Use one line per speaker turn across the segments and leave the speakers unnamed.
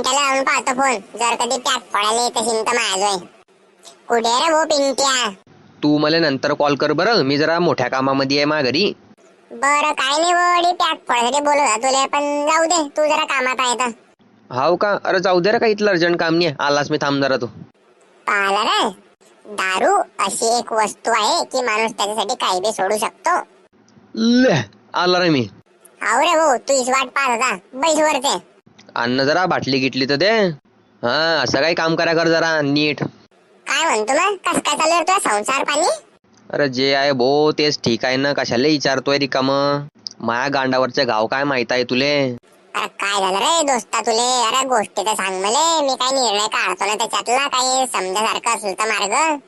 पिंट्याला लावून पाहतो फोन, जर कधी पॅक पडायला येत असेल तर माझं. कुठे रे भाऊ पिंट्या?
तू मला नंतर कॉल कर बरं, मी जरा मोठ्या कामामध्ये आहे मा घरी.
बरं काय नाही बडी, पॅक पडायसाठी बोलत होता तुला, पण जाऊ दे, तू जरा कामात आहे तर.
हाव का? अरे जाऊ दे रे, काही इथलं अर्जंट काम नाही, आलास मी, थांब जरा तू.
पाहिलं रे, दारू अशी एक वस्तू आहे की माणूस त्याच्यासाठी काही बी सोडू शकतो.
ले आला रे मी.
हाव रे भाऊ, तू इस वाट पाहत होता, बैस वरते.
अन्न जरा बाटली गिटली तर दे. हा, असं काही काम करा कर जरा नीट.
काय म्हणतो मग, कस काय चालू आहे तुझा संसार पाणी?
अरे जे आहे भो तेच ठीक आहे ना, कशाला विचारतोय रिकाम. माया गांडावरचे गाव काय माहित आहे तुले?
अरे काय झालं रे दोस्ता तुले? अरे गोष्टी तर सांग मले, मी काय निर्णय काढतो ना त्याच्यातला, काही समजासारखं असेल तर मार्ग.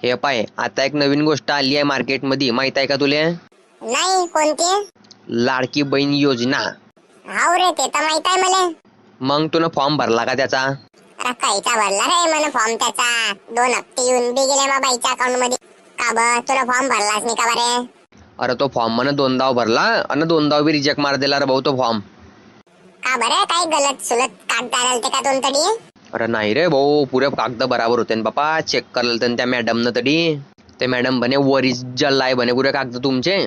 हे पाय, आता एक नवीन गोष्ट आली आहे मार्केट मध्ये, माहित आहे का तुले?
नाही, कोणती?
लाडकी बहीण योजना.
हाव रे, ते तर माहित आहे मला.
मग तू फॉर्म भरला का त्याचा?
अरे काहीचा भरला रे मला फॉर्म त्याचा, 2 हप्ते येऊन बी गेले मग बाईच्या अकाउंट मध्ये. का बर तुला फॉर्म भरलाच नाही का बरे?
अरे तो फॉर्म मन 2दा भरला आणि 2दा बी रिजेक्ट मार दिला रे भाऊ तो फॉर्म.
का बरं, काय गलत सुलत कागद आणते का दोन तडी?
अरे नाही रे भाऊ, पुरे कागद बराबर होते ना बापा, चेक करलं त्या मॅडम न तडी. ते मॅडम बने ओरिजिनल आहे बने पुरे कागद तुमचे.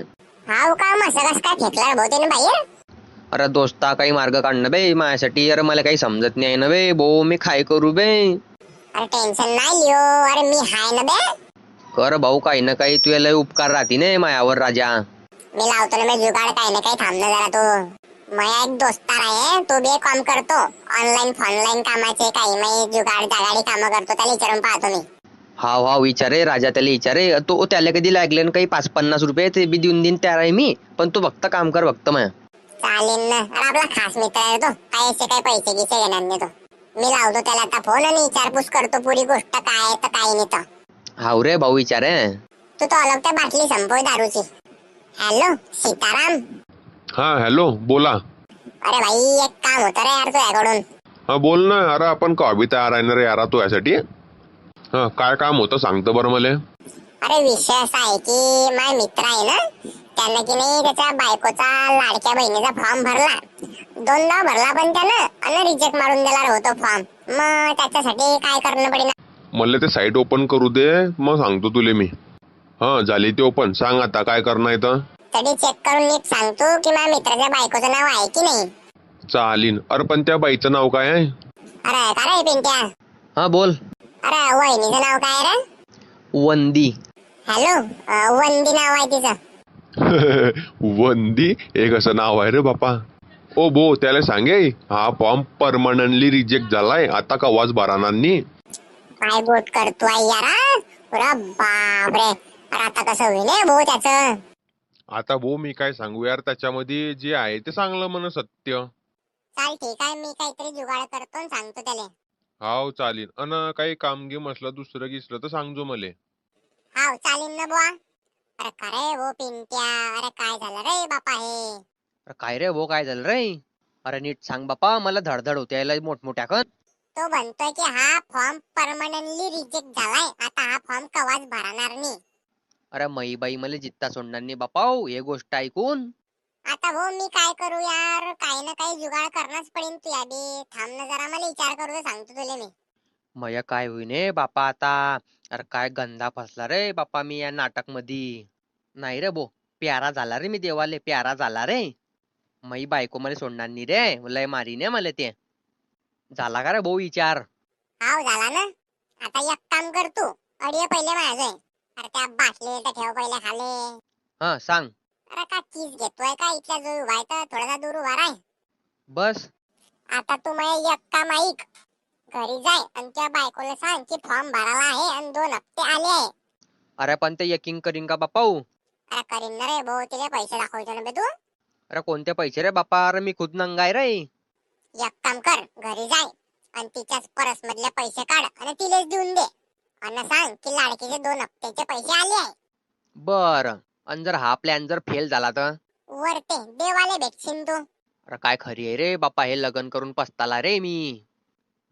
हाव का? मग सगळं काय फेकलं भाऊ त्याने बाहेर?
अरे दोस्ता काही मार्ग काढणं बे माझ्यासाठी, अरे मला काही समजत नाही ना बे भाऊ, मी काय करू बे?
अरे टेन्शन नाही लिओ, अरे मी हाय ना बे.
कर भाऊ, काही ना काही तुझ्या लय उपकार राहते ना मायावर राजा.
मी लावतो ना, मी जुगाड, काही ना काही थांबणं जरा तू. माझा एक दोस्तार आहे, तो बी एक काम करतो ऑनलाईन कामाचे, काही मी जुगाड जागाडी कामं करतो, त्याला विचारून पाहतो मी.
हाव हाव विचारे राजा, त्याला विचारे, तो त्याला कधी लागले ना काही 5-50 रुपये ते बी देऊन देईन तयार आहे मी, पण तू फक्त काम कर फक्त माया.
चालेल ना, अरे आपला खास मित्र आहे तो, काय असे काही पैसे गिसे घेणार नाही तो. मी लावतो त्याला आता फोन आणि विचारपूस करतो पुरी गोष्ट काय आहे तर काय नाही तर.
हाव रे भाऊ विचारे.
तू तो अलग त्या बाटली संपव दारूची. हॅलो सीताराम.
हा हॅलो, बोला.
अरे भाई, एक काम होतं रे यार तुझ्याकडून.
हा बोल ना, अरे आपण कॉबी तयार आहे ना रे यारा तू यासाठी. हा काय काम होतं सांगतो बरं मले.
अरे विषय असा आहे की माझा मित्र आहे ना, त्यानं की नाही त्याच्या बायकोचा लाडक्या बहिणीचा फॉर्म भरला, 2दा भरला पण त्यानं, आणि रिजेक्ट मारून दिला होतो फॉर्म. मग त्याच्यासाठी काय करणं पडेल?
मला ते साईट ओपन करू दे, मग सांगतो तुले मी. हा झाली ते ओपन, सांग आता काय करणं आहे तर.
तरी चेक करून नीट सांगतो की माझ्या मित्राच्या बायकोचं नाव आहे की नाही.
चालीन. अरे पण त्या बाईचं नाव काय आहे?
अरे का रे पिंट्या?
हा बोल.
अरे वहिनीचं नाव काय रे?
वंदी.
हॅलो, वंदी नाव आहे तिचं.
वंदी, एक असं नाव आहे रे बापा. ओ बो, त्याला सांगे हा फॉर्म परमनंटली रिजेक्ट झालाय, आता कवाच भरानांनी.
काय गोट करतो आहे यार, पुरा बापरे. अरे आता कसं होईल रे भाऊ त्याचं?
आता भाऊ मी काय सांगू यार, त्याच्यामध्ये जे आहे ते चांगलं म्हण सत्य.
चाल ठीक आहे, मी काहीतरी जुगाड करतो आणि सांगतो त्याला.
हाव चालीन. अन काही काम गेम असलं दुसरं गिसलं तर सांगजो मले.
हाव चालेल ना बुवा. अरे का रे भाऊ पिंट्या, अरे काय झालं रे बापा हे?
अरे काय रे भाऊ, काय झालं रे? अरे नीट सांग बापा, मला धडधड होते यायला मोठमोठ्या कन.
तो म्हणतोय की हा फॉर्म परमनंटली रिजेक्ट झालाय, आता हा फॉर्म कवाच भरणार नाही.
अरे मई बाई मला जित्ता सोडणार नाही बापा हे गोष्ट ऐकून.
आता हो मी काय करू यार, काही ना काही जुगाड करणारच पडेल. तू या बी थांब ना जरा, मला विचार करू दे, सांगतो तुला मी.
मया काय होईने बापा आता. अरे काय गंधा फसला रे बापा मी या नाटक मध्ये. नाही रे भो, प्यारा झाला रे मी देवाले, प्यारा झाला रे. मई बायको मला सोडणार नाही रे, लय मारीने मला ते. झाला का रे भाऊ विचार?
हाव झाला ना. आता एक काम कर तू, अडिय पहिले माझे. अरे त्या बाटली तर ठेव पहिले खाली.
हा सांग.
अरे का चीज घेतोय का? इथल्या जो उभा आहे तर थोडासा दूर उभा राह.
बस.
आता तू माझे एक काम ऐक, घरी जाय आणि त्या बायकोला सांग की फॉर्म भराला आहे आणि 2 हप्ते आले आहे.
अरे पण ते यकीन करीन का बापा?
अरे करीन ना रे भाऊ, तिला पैसे दाखवतो ना बे तू.
अरे कोणते पैसे रे बापा? अरे मी खुद नंगाय रे.
एक काम कर, घरी जाय आणि तिच्याच परस मधले पैसे काढ आणि तिलाच देऊन दे, आणि सांग की लाडकीचे 2 हप्त्याचे पैसे आले आहे.
बर. आणि जर हा प्लॅन जर फेल झाला तर?
वरते देवाले भेटशील तू.
अरे काय खरी आहे रे बापा, हे लग्न करून पस्ताला रे मी.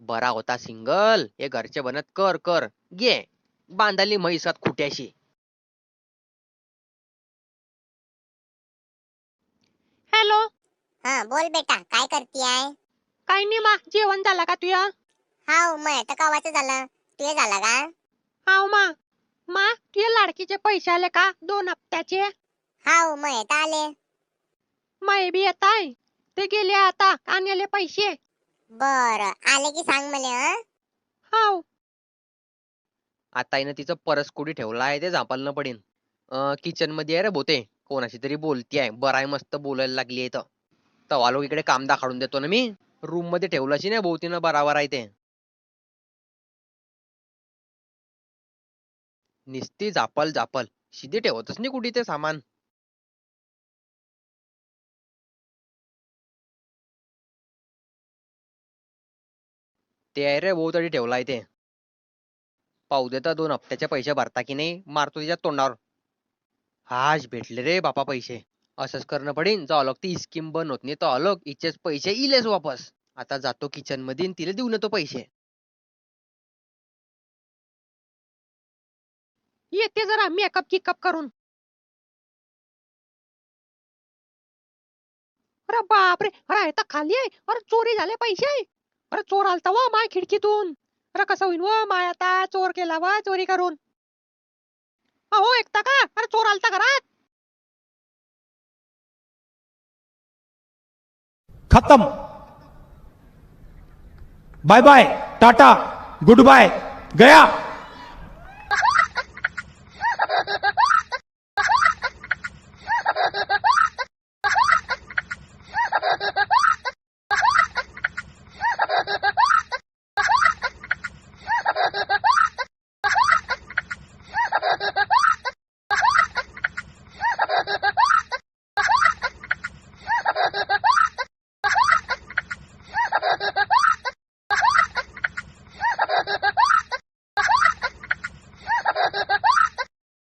बरा होता सिंगल, हे घरचे बनत कर कर घे बांधाली म्हैसात खुट्याशी. हॅलो.
हा बोल बेटा, काय करती आहे?
काय नाही मा, जेवण झाला का तुया?
हाव मग तर कवाचं झालं, तुझे झाला का?
हाव मा तुझ्या लाडकीचे पैसे आले का 2 हप्त्याचे?
हाव मग तर आले.
माय बी येत आहे, ते गेले आता आणायले पैसे.
बर आले की सांग मला हं?
हाव. आता हिनं तिचं परस कुठे ठेवला आहे ते झापलनं पडीन. किचन मध्ये आहे रे बोते, कोणाशी तरी बोलती आहे. बरं आहे, मस्त बोलायला लागली आहे तर. तवालो इकडे काम दाखवून देतो ना मी. रूम मध्ये ठेवलाशी नाही भोवतीनं बराबर आहे ते. निस्ती झापल झापल, शिदी ठेवतच नाही कुठे ते सामान. ते आहे रे भाऊ तरी ठेवलाय ते. पाहू देता 2 हप्त्याचे पैसे भरता की नाही, मारतो तिच्या तोंडावर. हाच भेटले रे बापा पैसे. असंच करणं पडेन, जो अलग ती स्कीम बंद होत नाही तो अलग इचेच पैसे इलेच वापस. आता जातो किचन मध्ये आणि तिला देऊन येतो पैसे. येते जरा मेकअप किकअप करून. अरे बापरे, अरे इथं खाली आहे. अरे चोरी झाले पैसे. अरे चोर आलता वा माय खिडकीतून. अरे कसं होईन व माय, आता चोर केला वा चोरी करून. अहो ऐकता का, अरे चोर आलता घरात.
खत्म. Bye bye, tata, good bye, गया.